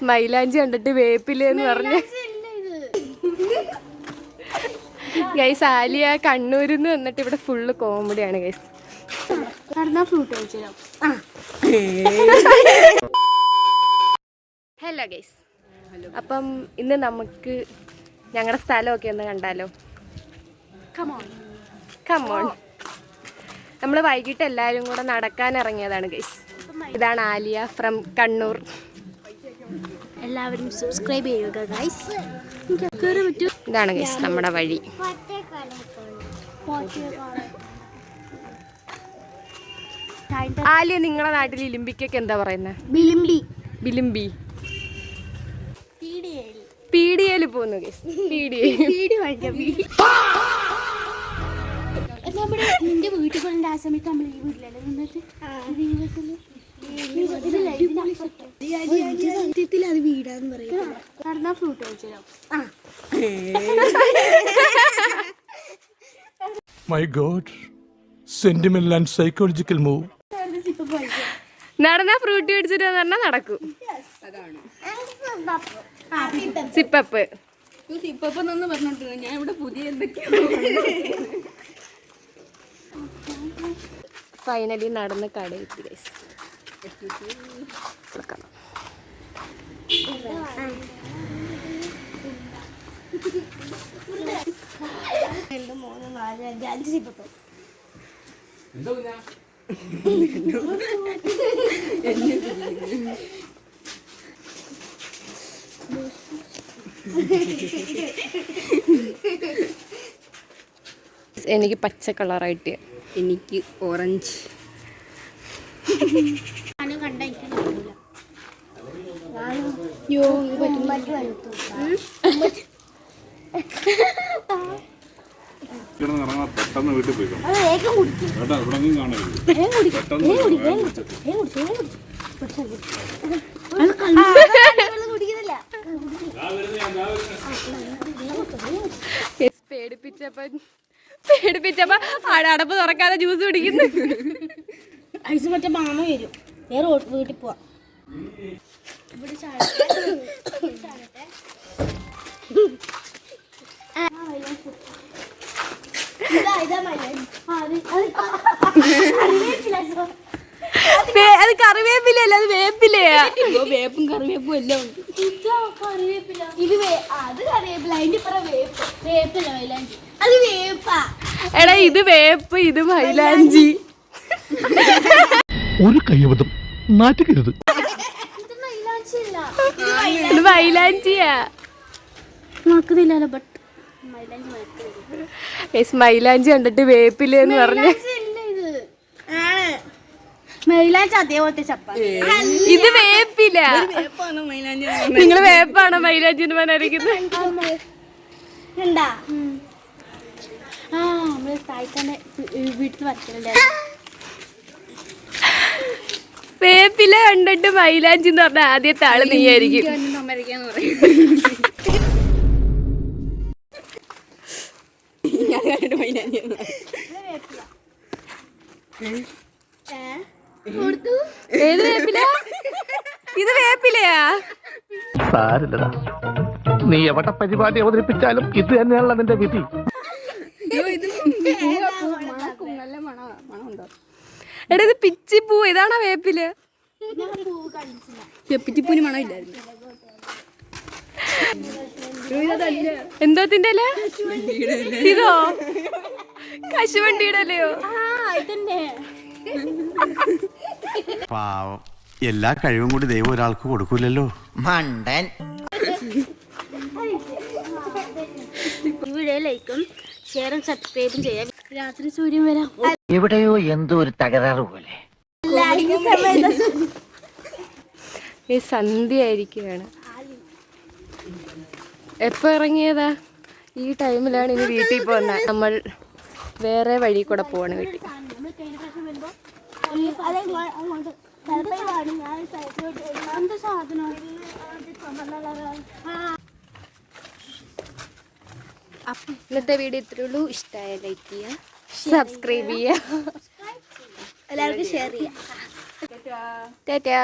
മൈലാഞ്ചി കണ്ടിട്ട് വേപ്പിലെന്ന് പറഞ്ഞു. ഗൈസ് ആലിയ കണ്ണൂരിൽ നിന്ന് വന്നിട്ട് ഇവിടെ ഫുള്ള് കോമഡിയാണ് ഗൈസ്. ഹലോ ഗൈസ്, അപ്പം ഇന്ന് നമുക്ക് ഞങ്ങളുടെ സ്ഥലമൊക്കെ ഒന്ന് കണ്ടാലോ? കമോൺ. നമ്മൾ വൈകിട്ട് എല്ലാവരും കൂടെ നടക്കാൻ ഇറങ്ങിയതാണ് ഗൈസ്. ഇതാണ് ആലിയ ഫ്രം കണ്ണൂർ. എല്ലാവരും സബ്സ്ക്രൈബ് ചെയ്യുക ഗൈസ്. ഇതാണ് ഗൈസ് നമ്മുടെ വഴി. ആലിയ, നിങ്ങളുടെ നാട്ടിൽ ഇലിമ്പിക്കൊക്കെ എന്താ പറയുന്നത്? ബിലിമ്പി. പീഡിയയിൽ പോകുന്നു ഗൈസ്. നിന്റെ വീട്ടിൽ കൊണ്ട് ആ സമയത്ത് നമ്മൾ ഈ വീട്ടിലല്ലേ നിന്നിട്ട് സത്യത്തിൽ അത് വീടാന്ന് പറയും. നടന്നാ ഫ്രൂട്ട് കഴിച്ചോ. My God, sentimental and psychological move. നടന്നാ ഫ്രൂട്ട് മേടിച്ചിട്ട് പറഞ്ഞാൽ നടക്കും. സിപ്പപ്പ് സിപ്പപ്പെന്നൊന്ന് പറഞ്ഞോണ്ടിരുന്നു. ഞാൻ ഇവിടെ പുതിയ എന്തൊക്കെയോ. ഫൈനലി നടന്ന് കടയെത്തി ഗൈസ്. എനിക്ക് പച്ച കളറായിട്ട്, എനിക്ക് ഓറഞ്ച്. പെട്ടെന്ന് വീട്ടിൽ പോയി പേടിപ്പിച്ചപ്പോ അടപ്പ് തുറക്കാതെ ജ്യൂസ് കുടിക്കുന്നു. ഐസ് മറ്റേ മാമ വരും. വേറെ വീട്ടിൽ പോവാം. അത് കറിവേപ്പിലല്ല, അത് വേപ്പിലയാ. വേപ്പും കറിവേപ്പും എല്ലാം ഉണ്ട്. ഇത് അത് കറിവേപ്പില. അതിന്റെ ഇപ്പുറം വേപ്പ്. വേപ്പില്ല മൈലാഞ്ചി. അത് വേപ്പാ. എടാ ഇത് വേപ്പ്, ഇത് മൈലാഞ്ചി. ഒരു കയ്യബദ്ധം നാറ്റുകരുത്. ഇത് മൈലാഞ്ചിയാ. നോക്കുന്നില്ലല്ലോ. ബട്ട് മൈലാഞ്ചി കണ്ടിട്ട് വേപ്പിലെന്ന് പറഞ്ഞു. മൈലാഞ്ചി അതേപോലത്തെ ചപ്പാത്തി. ഇത് വേപ്പില. നിങ്ങള് വേപ്പാണോ മൈലാഞ്ചി എന്ന് പറഞ്ഞിരിക്കുന്നത്? നമ്മള് തായ്ക്കാന്റെ വീട്ടിൽ വരച്ചിട്ടുണ്ടായിരുന്നു. വേപ്പില കണ്ടിട്ട് മൈലാഞ്ചി എന്ന് പറഞ്ഞ ആദ്യത്തെ ആള് നീയായിരിക്കും. ഏത് വേപ്പില? ഇത് വേപ്പിലയാ. സാരില്ലടാ, നീ എവിടെ പരിപാടി അവതരിപ്പിച്ചാലും ഇത് തന്നെയാണല്ലോ നിന്റെ വിധി. എടാ ഇത് പിച്ചിപ്പൂ. ഇതാണോ വേപ്പില്? പിച്ചിപ്പൂന് മണമില്ലായിരുന്നു. എന്തോത്തിന്റെ അല്ലേ? ഇതോ കശുവണ്ടിയുടെ അല്ലയോ? പാവം, എല്ലാ കഴിവും കൂടി ദൈവം ഒരാൾക്ക് കൊടുക്കൂലല്ലോ. മണ്ടൻ. ഇവിടെ ലൈക്കും ഷെയറും സബ്സ്ക്രൈബും ചെയ്യാം. രാത്രി സൂര്യൻ വരാം. എവിടെയോ എന്തോ ഒരു തകരാറ് പോലെ. സന്ധ്യ ആയിരിക്കുകയാണ്. എപ്പോ ഇറങ്ങിയതാ? ഈ ടൈമിലാണ് ഇനി വീട്ടിൽ പോകുന്നത്. നമ്മൾ വേറെ വഴി കൂടെ പോവാണ് വീട്ടിൽ. ഇന്നത്തെ വീഡിയോ ഇത്രേ ഉള്ളൂ. ഇഷ്ടമായ ലൈക്ക് ചെയ്യുക, സബ്സ്ക്രൈബ് ചെയ്യുക, എല്ലാവർക്കും ഷെയർ ചെയ്യാം. ടാറ്റാ.